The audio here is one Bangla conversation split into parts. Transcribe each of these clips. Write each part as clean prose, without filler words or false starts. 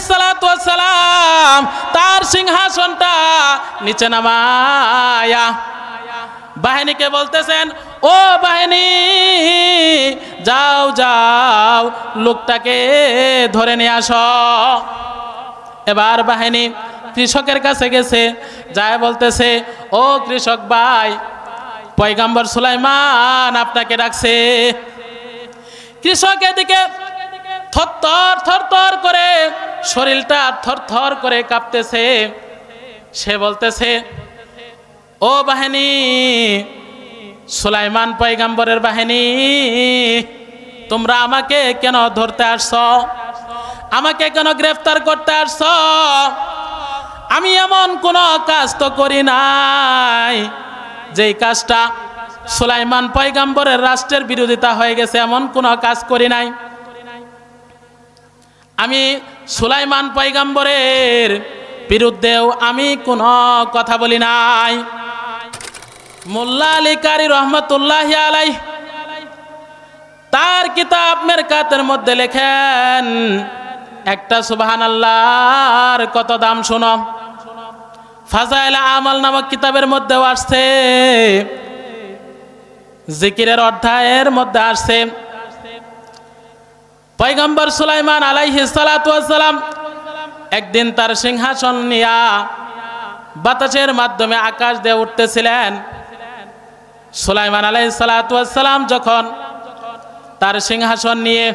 আলাইহিস সালাতু ওয়াস সালাম তার সিংহাসনটা নিচে নামায়া বাহিনীকে বলতেছেন, ও বাহিনী যাও যাও লোকটাকে ধরে নিয়ে আসো। এবার বাহিনী কৃষকের কাছে গেছে, যায় বলতেছে, ও কৃষক ভাই, পয়গম্বর সুলাইমান আপনাকে ডাকছে। কৃষক এদিকে থরথর থরথর করে শরীরটা থরথর করে কাঁপতেছে। সে বলতেছে, ও বাহিনী, সুলাইমান পয়গম্বরের বাহিনী, তোমরা আমাকে কেন ধরতে আসছো? আমাকে কেন গ্রেফতার করতে আসছো? আমি এমন কোনো কাজ তো করি নাই যেই কাজটা সুলাইমান পয়গম্বরের রাষ্ট্রের বিরোধিতা হয়ে গেছে, এমন কোনো কাজ করি নাই। আমি সুলাইমান পয়গম্বরের বিরুদ্ধেও আমি কোনো কথা বলি নাই। মোল্লা আলী কারি রহমতুল্লাহি আলাইহি তার কিতাব মেরকাতের মধ্যে লেখেন, একটা সুবহানাল্লাহর কত দাম শোনো। ফাজাইল আমাল নামক কিতাবের মধ্যেও আসছে, জিকিরের অধ্যায়ের মধ্যে আসছে, পয়গম্বর সুলাইমান আলাইহিস সালাতু ওয়াস সালাম একদিন তার সিংহাসন নিয়া বাতাসের মাধ্যমে আকাশ দিয়ে উঠতেছিলেন। সুলাইমান আলাইহিস সালাতু ওয়াস সালাম যখন তার সিংহাসন নিয়ে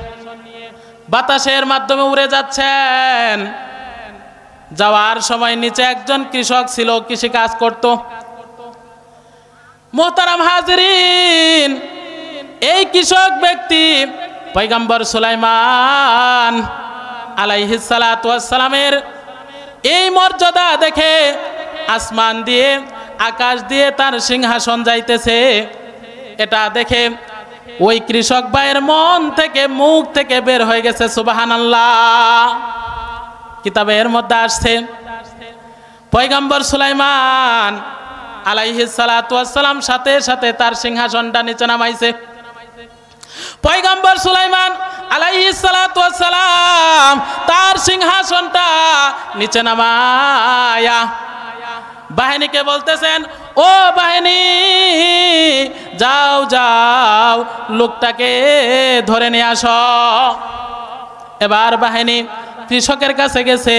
বাতাসের মাধ্যমে উড়ে যাচ্ছেন, যাওয়ার সময় নিচে একজন কৃষক ছিল, কৃষি কাজ করত। মোহতারাম হাজিরিন, এই কৃষক ব্যক্তি পয়গম্বর সুলাইমান আলাইহিস সালাতু ওয়াস সালামের এই মর্যাদা দেখে আসমান দিয়ে আকাশ দিয়ে তার সিংহাসন যাইতেছে, এটা দেখে ওই কৃষক ভাইয়ের মন থেকে মুখ থেকে বের হয়ে গেছে সুবহানাল্লাহ। কিতাবের মধ্যে আসছে, পয়গম্বর সুলাইমান আলাইহিস সালাতু ওয়াস সালাম সাথে সাথে তার সিংহাসনটা নিচে নামাইছে। পয়গম্বর সুলাইমান আলাইহিস সালাতু ওয়াস সালাম তার সিংহাসনটা নিচে নামায়া বাহিনীকে বলতেছেন, ও বাহিনী যাও যাও লোকটাকে ধরে নিয়ে আসো। এবার বাহিনী কৃষকের কাছে গেছে,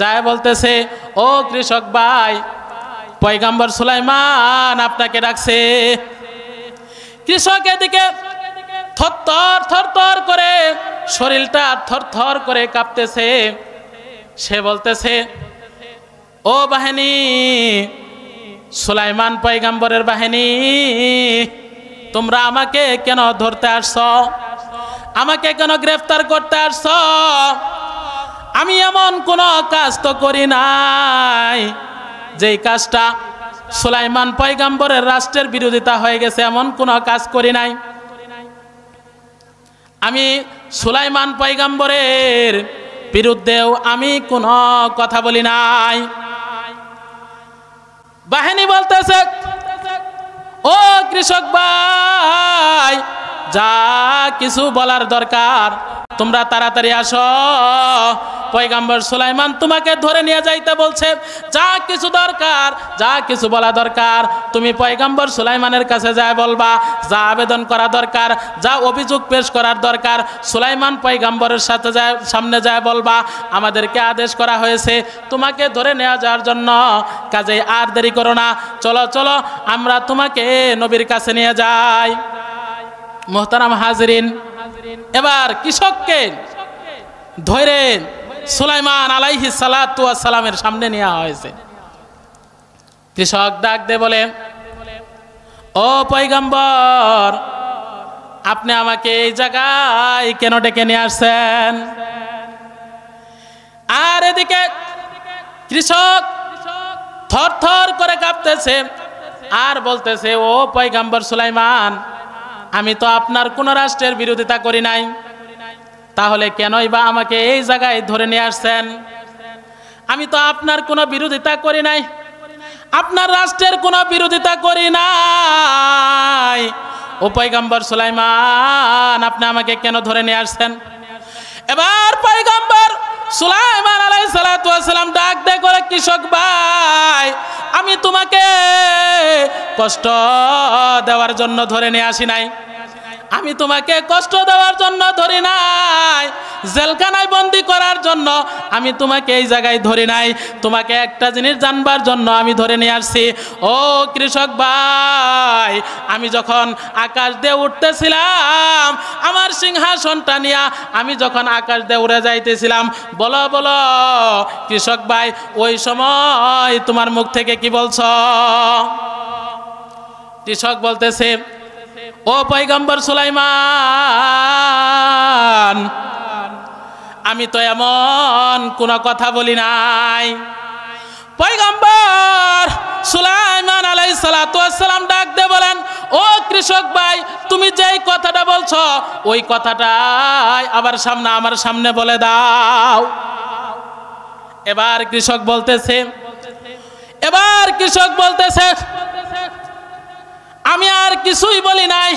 যায় বলতেছে, ও কৃষক ভাই, পয়গম্বর সুলাইমান আপনাকে ডাকছে। কৃষক এদিকে থরথর থরথর করে শরীরটা থরথর করে কাঁপতেছে। সে বলতেছে, ও বাহিনী, সুলাইমান পয়গম্বরের বাহিনী, তোমরা আমাকে কেন ধরতে আসছো? আমাকে কেন গ্রেফতার করতে আসছো? আমি এমন কোনো কাজ তো করি নাই যেই কাজটা সুলাইমান পয়গম্বরের রাষ্ট্রের বিরোধিতা হয়ে গেছে, এমন কোনো কাজ করি নাই। আমি সুলাইমান পয়গম্বরের বিরুদ্ধেও আমি কোনো কথা বলি নাই। বাহিনী বলতেছে, ও কৃষক ভাই, যা কিছু বলার দরকার তোমরা তাড়াতাড়ি আসো, পয়গম্বর সুলাইমান তোমাকে ধরে নিয়ে যাইতে বলছে। যা কিছু দরকার, যা কিছু বলা দরকার তুমি পয়গম্বর সুলাইমানের কাছে যায় বলবা। যা আবেদন করা দরকার, যা অভিযোগ পেশ করার দরকার সুলাইমান পয়গম্বরের সাথে যায়, সামনে যায় বলবা। আমাদেরকে আদেশ করা হয়েছে তোমাকে ধরে নেওয়া যাওয়ার জন্য, কাজেই আর দেরি করো না, চলো চলো আমরা তোমাকে নবীর কাছে নিয়ে যাই। মোহতারাম হাজিরিন, এবার কৃষককে ধরে সুলাইমান আলাইহিস সালাতু ওয়াস সালামের সামনে নেওয়া হয়েছে। কৃষক ডাক দে বলে, ও পয়গম্বর, আপনি আমাকে এই জায়গায় কেন ডেকে নিয়ে আসছেন? আর এদিকে কৃষক থরথর করে কাঁপতেছে আর বলতেছে, ও পয়গম্বর সুলাইমান, আমি তো আপনার কোন রাষ্ট্রের বিরোধিতা করি নাই, তাহলে কেনই বা আমাকে এই জায়গায় ধরে নিয়ে আসছেন? আমি তো আপনার কোনো বিরোধিতা করি নাই, আপনার রাষ্ট্রের কোনো বিরোধিতা করি নাই। ও পয়গম্বর সুলাইমান, আপনি আমাকে কেন ধরে নিয়ে আসছেন? এবার পয়গম্বর সুলাইমান সালাতু ওয়াস সালাম ডাক দে করে, কৃষক ভাই আমি তোমাকে কষ্ট দেওয়ার জন্য ধরে নিয়ে আসি নাই, আমি তোমাকে কষ্ট দেওয়ার জন্য ধরি নাই, জেলখানায় বন্দি করার জন্য আমি তোমাকে এই জায়গায় ধরি নাই, তোমাকে একটা জিনিস জানবার জন্য আমি ধরে নিয়ে আসছি। ও কৃষক ভাই, আমি যখন আকাশ দিয়ে উঠতেছিলাম, আমার সিংহাসনটা নিয়ে আমি যখন আকাশ দিয়ে উড়ে যাইতেছিলাম, বলো বলো কৃষক ভাই ওই সময় তোমার মুখ থেকে কি বলছ? কৃষক বলতেছে, ও পয়গম্বর সুলাইমান, আমি তো এমন কোনো কথা বলি নাই। পয়গম্বর সুলাইমান আলাইহিস সালাতু ওয়াস সালাম ডাক দিয়ে বলেন, ও কৃষক ভাই তুমি যেই কথাটা বলছো ওই কথাটাই আবার আমার সামনে বলে দাও। এবার কৃষক বলতেছে আমি আর কিছুই বলি নাই,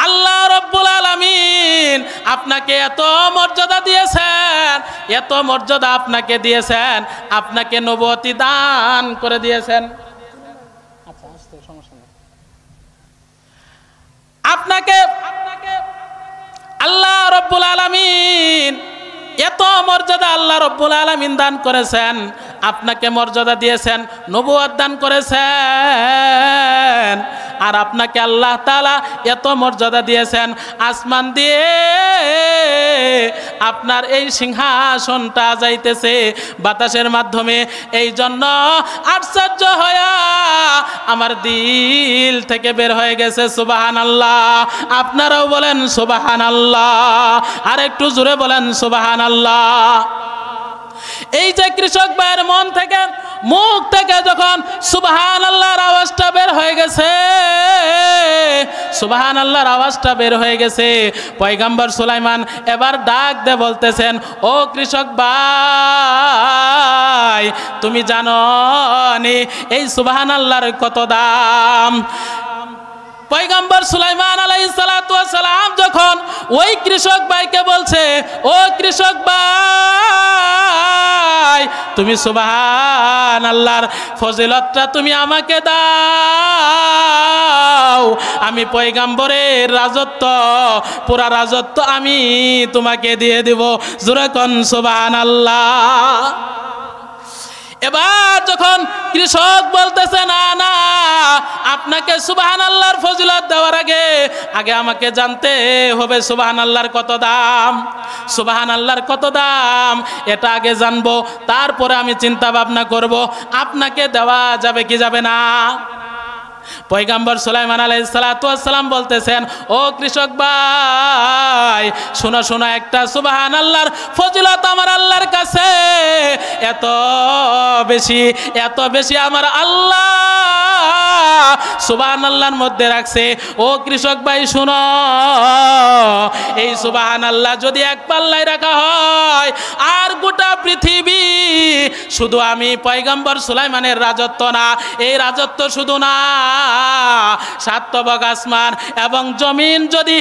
আল্লাহ রব্বুল আলামিন আপনাকে এত মর্যাদা দিয়েছেন, এত মর্যাদা আপনাকে দিয়েছেন, আপনাকে নবুয়তি দান করে দিয়েছেন, আপনাকে আল্লাহ রব্বুল আলামিন এত মর্যাদা আল্লাহ রব্বুল আলামিন দান করেছেন, আপনাকে মর্যাদা দিয়েছেন, নবুয়ত দান করেছেন, আর আপনাকে আল্লাহ তাআলা এত মর্যাদা দিয়েছেন, আসমান দিয়ে আপনার এই সিংহাসনটা যাইতেছে বাতাসের মাধ্যমে। এই জন্য আশ্চর্য হয়া আমার দিল থেকে বের হয়ে গেছে সুবহানাল্লাহ। আপনারাও বলেন সুবহানাল্লাহ, আর একটু জোরে বলেন সুবহানাল্লাহ। এই যে কৃষক ভাইয়ের মন থেকে মুখ থেকে যখন সুবহানাল্লাহর আওয়াজটা বের হয়ে গেছে, সুবহানাল্লাহর আওয়াজটা বের হয়ে গেছে, পয়গম্বর সুলাইমান এবার ডাক দিয়ে বলতেছেন, ও কৃষক ভাই তুমি জানো নি এই সুবহানাল্লাহর কত দাম? পয়গম্বর সুলাইমান আলাইহিস সালাতু ওয়াস সালাম যখন ওই কৃষক ভাইকে বলছে, ও কৃষক ভাই তুমি সুবহানাল্লাহর ফজিলতটা তুমি আমাকে দাও, আমি পয়গম্বরের রাজত্ব, পুরা রাজত্ব আমি তোমাকে দিয়ে দিব। জোরে কোন সুবহানাল্লাহ। এবার যখন কৃষক বলতেছে, না না আপনাকে সুবহানাল্লাহর ফজিলত দেওয়ার আগে আমাকে জানতে হবে সুবহানাল্লাহর কত দাম, সুবহানাল্লাহর কত দাম এটা আগে জানবো, তারপরে আমি চিন্তা ভাবনা করব আপনাকে দেওয়া যাবে কি যাবে না। পয়গম্বর সুলাইমান আলাইহিস সালাতু ওয়াস সালাম বলতেছেন, ও কৃষক ভাই শোনো শোনো, একটা সুবহানাল্লাহর ফজিলত আমার আল্লাহর কাছে এত বেশি আমার আল্লাহ সুবহানাল্লাহর মধ্যে রাখছে। ও কৃষক ভাই শোনো, এই সুবহানাল্লাহ যদি এক পাল্লায় রাখা হয়, আর গোটা পৃথিবী শুধু আমি পয়গম্বর সুলাইমানের রাজত্ব না, এই রাজত্ব শুধু না, সাতবক আসমান এবং জমিন যদি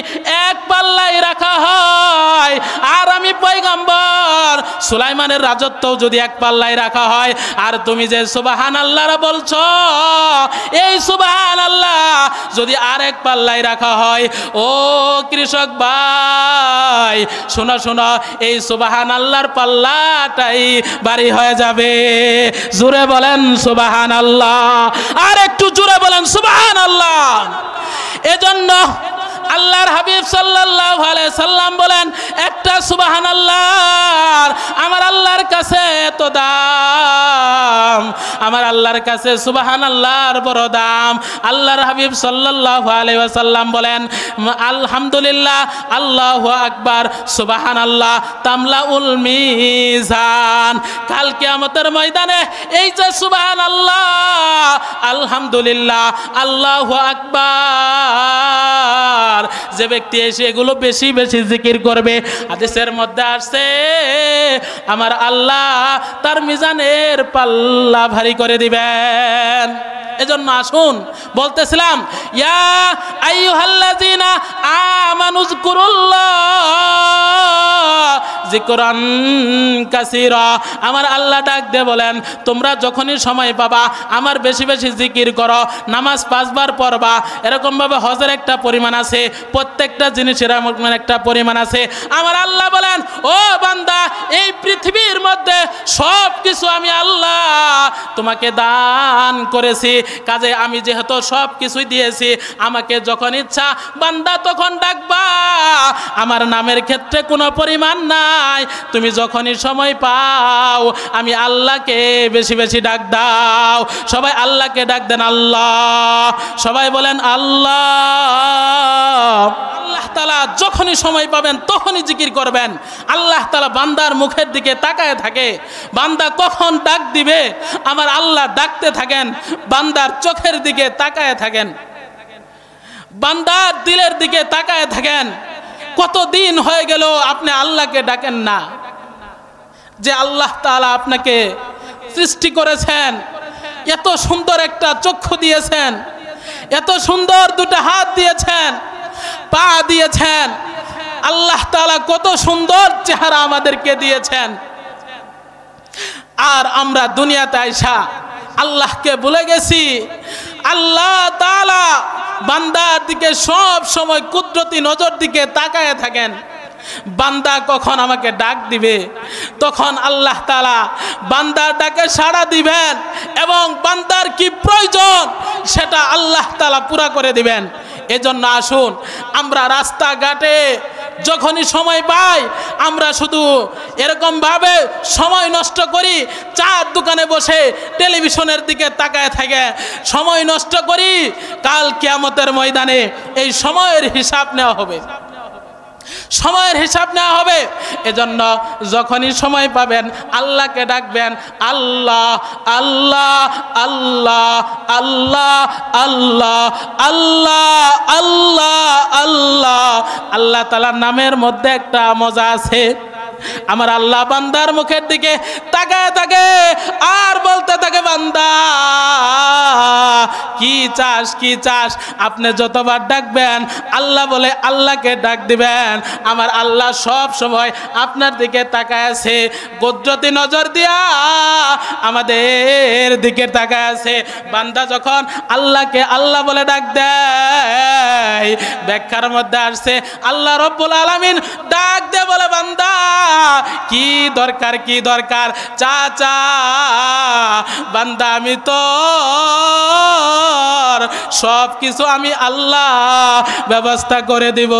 এক পাল্লায় রাখা হয়, আর আমি পয়গম্বর সুলাইমানের রাজত্ব যদি এক পাল্লায় রাখা হয়, আর তুমি যে সুবহানাল্লাহ বলছো এই সুবহানাল্লাহ যদি আরেক পাল্লায় রাখা হয়, ও কৃষক ভাই শোনো শোনো, এই সুবহানাল্লাহর পাল্লাটাই ভারী হয়ে যাবে। জোরে বলেন সুবহানাল্লাহ, আর একটু জোরে বলেন সুবহানাল্লাহ। এজন্য আল্লাহর হাবিব সাল্লাল্লাহু আলাইহি সাল্লাম বলেন, একটা সুবহানাল্লাহ আমার আল্লাহর কাছে এত দাম, আমার আল্লাহর কাছে সুবহানাল্লাহর বড় দাম। আল্লাহর হাবিব সাল্লাল্লাহু আলাইহি ওয়াসাল্লাম বলেন, আলহামদুলিল্লাহ আল্লাহু আকবার সুবহানাল্লাহ তামলাউল মিজান। কাল কিয়ামতের ময়দানে এই যে সুবহানাল্লাহ আলহামদুলিল্লাহ আল্লাহু আকবার, যে ব্যক্তি এসে এগুলো বেশি বেশি জিকির করবে, হাদিসের মধ্যে আসছে আমার আল্লাহ তার মিজানের পাল্লা ভারী করে দিবেন। এজন্য আসুন বলতেছিলাম, ইয়া আইয়ুহাল্লাযীনা আমানুযকুরুল্লাহ যিকরান কাসীরা। আমার আল্লাহ ডাক দিয়ে বলেন, তোমরা যখনই সময় পাবা আমার বেশি বেশি জিকির করো, নামাজ 5 বার পড়বা। এরকমভাবে হজের একটা পরিমাণ আছে, প্রত্যেকটা জিনিসের এমন একটা পরিমাণ আছে। আমার আল্লাহ বলেন, ও বান্দা, এই পৃথিবীর মধ্যে সব কিছু আমি আল্লাহ তোমাকে দান করেছি, কাজে আমি যেহেতু সব কিছুই দিয়েছি, আমাকে যখন ইচ্ছা বান্দা তখন ডাকবা। আমার নামের ক্ষেত্রে কোনো পরিমাণ নাই, তুমি যখনই সময় পাও আমি আল্লাহকে বেশি বেশি ডাক দাও। সবাই আল্লাহকে ডাক দেন, আল্লাহ। সবাই বলেন আল্লাহ। আল্লাহ তাআলা যখনই সময় পাবেন তখনই জিকির করবেন। আল্লাহ তাআলা বান্দার মুখের দিকে তাকায় থাকে, বান্দা কখন ডাক দিবে আমার আল্লাহ ডাকতে থাকেন, বান্দার চোখের দিকে তাকায় থাকেন, বান্দার দিলের দিকে তাকায় থাকেন। কতদিন হয়ে গেল আপনি আল্লাহকে ডাকেন না? যে আল্লাহ তাআলা আপনাকে সৃষ্টি করেছেন, এত সুন্দর একটা চক্ষু দিয়েছেন, এত সুন্দর দুটো হাত দিয়েছেন, পা দিয়েছেন, আল্লাহ তাআলা কত সুন্দর চেহারা আমাদেরকে দিয়েছেন। আর আমরা দুনিয়াতে আইসা আল্লাহকে ভুলে গেছি। আল্লাহ তাআলা বান্দার দিকে সব সময় কুদরতি নজর দিকে তাকায় থাকেন। বান্দা কখন আমাকে ডাক দিবে তখন আল্লাহ তাআলা বান্দার ডাকে সাড়া দিবেন, এবং বান্দার কি প্রয়োজন সেটা আল্লাহ তাআলা পুরা করে দিবেন। এজন্য আসুন, আমরা রাস্তাঘাটে যখনই সময় পাই আমরা শুধু এরকমভাবে সময় নষ্ট করি, চার দোকানে বসে টেলিভিশনের দিকে তাকায় থাকে, সময় নষ্ট করি। কাল কিয়ামতের ময়দানে এই সময়ের হিসাব নেওয়া হবে, সময়ের হিসাব নেওয়া হবে। এজন্য যখনই সময় পাবেন আল্লাহকে ডাকবেন, আল্লাহ আল্লাহ আল্লাহ আল্লাহ আল্লাহ আল্লাহ আল্লাহ আল্লাহ। আল্লাহ তাআলার নামের মধ্যে একটা মজা আছে। আমার আল্লাহ বান্দার মুখের দিকে তাকায় থাকে আর বলতে থাকে, বান্দা কি চাস কি চাস? আপনি যতবার ডাকবেন আল্লাহ বলে আল্লাহকে ডাক দিবেন। আমার আল্লাহ সব সময় আপনার দিকে তাকায় আছে, কুদরতি নজর দিয়া আমাদের দিকে তাকায় আছে। বান্দা যখন আল্লাহকে আল্লাহ বলে ডাক দেয়, ব্যাখ্যার মধ্যে আসছে আল্লাহ রব্বুল আলামিন ডাক দিয়ে বলে, বান্দা কি দরকার কি দরকার চা চা, বান্দা আমি তো সব কিছু আমি আল্লাহ ব্যবস্থা করে দিব।